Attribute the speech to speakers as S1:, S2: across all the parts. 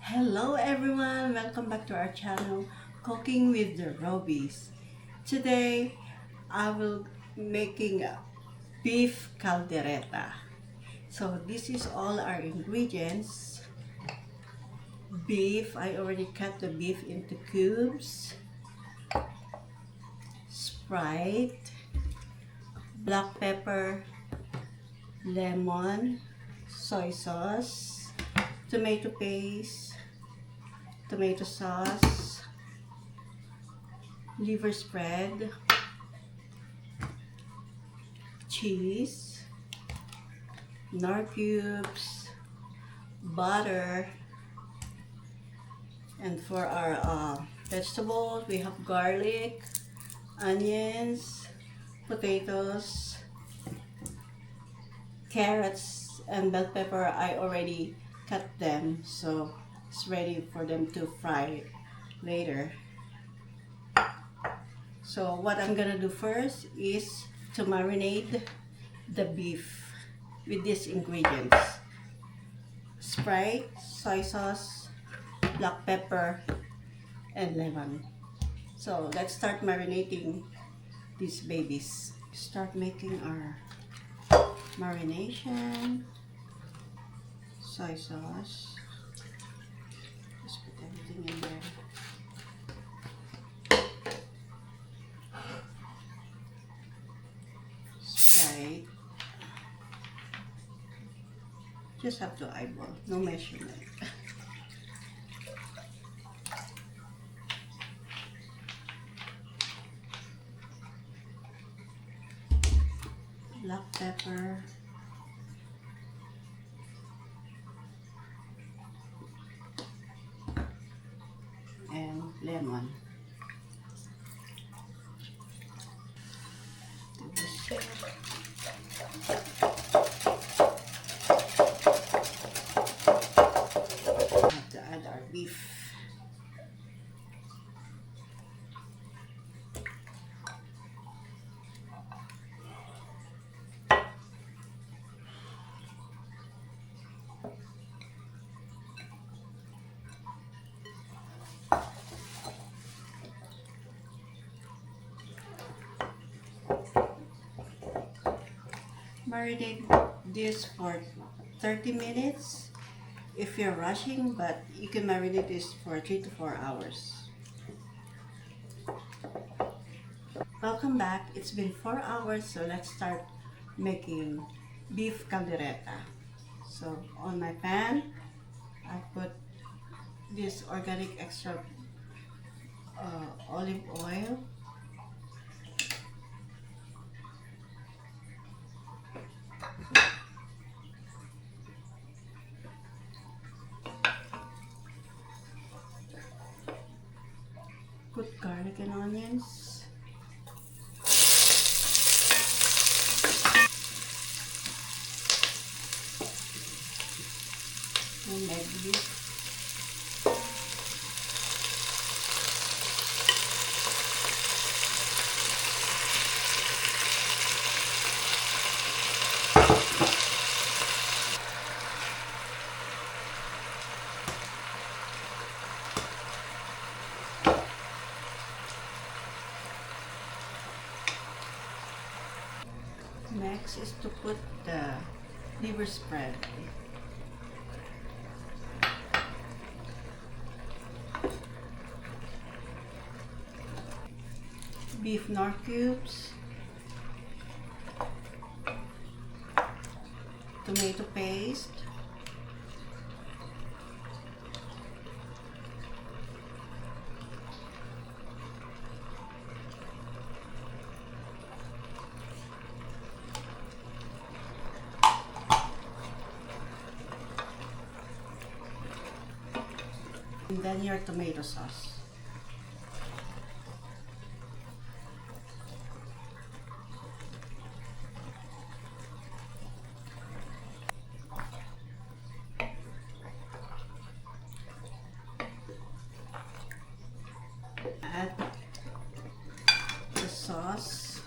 S1: Hello everyone, welcome back to our channel Cooking with the Robies. Today I will making beef caldereta. So this is all our ingredients. Beef, I already cut the beef into cubes. Sprite, black pepper, lemon, soy sauce, tomato paste, tomato sauce, liver spread, cheese, nor cubes, butter, and for our vegetables we have garlic, onions, potatoes, carrots, and bell pepper. I already cut them, so it's ready for them to fry later. So what I'm gonna do first is to marinate the beef with these ingredients: Sprite, soy sauce, black pepper, and lemon. So let's start marinating these babies. Start making our marination. Soy sauce. Just put everything in there. Sprite. Just have to eyeball, no measurement. Black pepper, and lemon. Have to add our beef. Marinate this for 30 minutes if you're rushing, but you can marinate this for 3 to 4 hours. Welcome back. It's been 4 hours, so let's start making beef caldereta. So on my pan, I put this organic extra olive oil. Put garlic and onions. And egg beef. Next is to put the liver spread. Beef nor cubes, tomato paste, and then your tomato sauce. Add the sauce.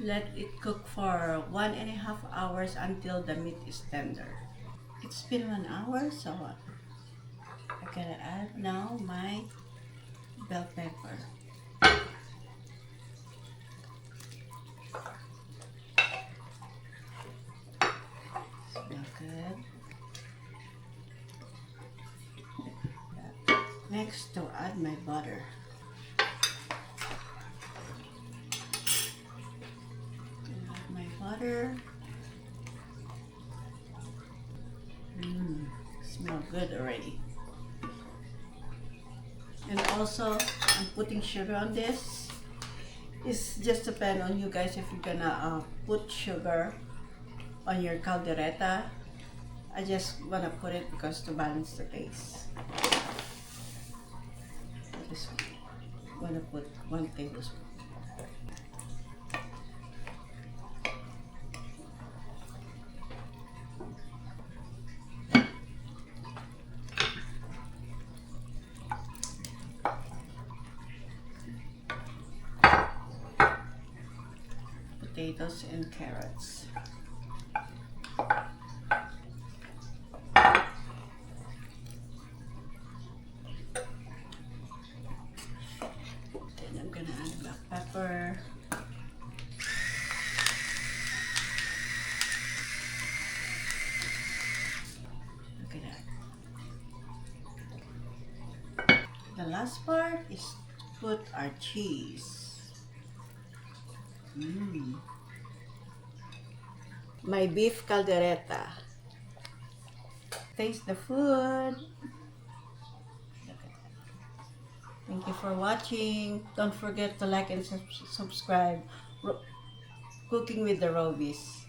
S1: Let it cook for 1.5 hours until the meat is tender. It's been 1 hour, so I gotta add now my bell pepper. Smell good. Next, to add my butter. Add my butter. Smell good already. And also, I'm putting sugar on this. It's just depend on you guys if you're gonna put sugar on your caldereta. I just wanna put it because to balance the taste. I just wanna put 1 tablespoon. Potatoes and carrots. Then I'm gonna add black pepper. Look at that. The last part is to put our cheese. My beef caldereta. Taste the food. Thank you for watching. Don't forget to like and subscribe. Cooking with the Robies.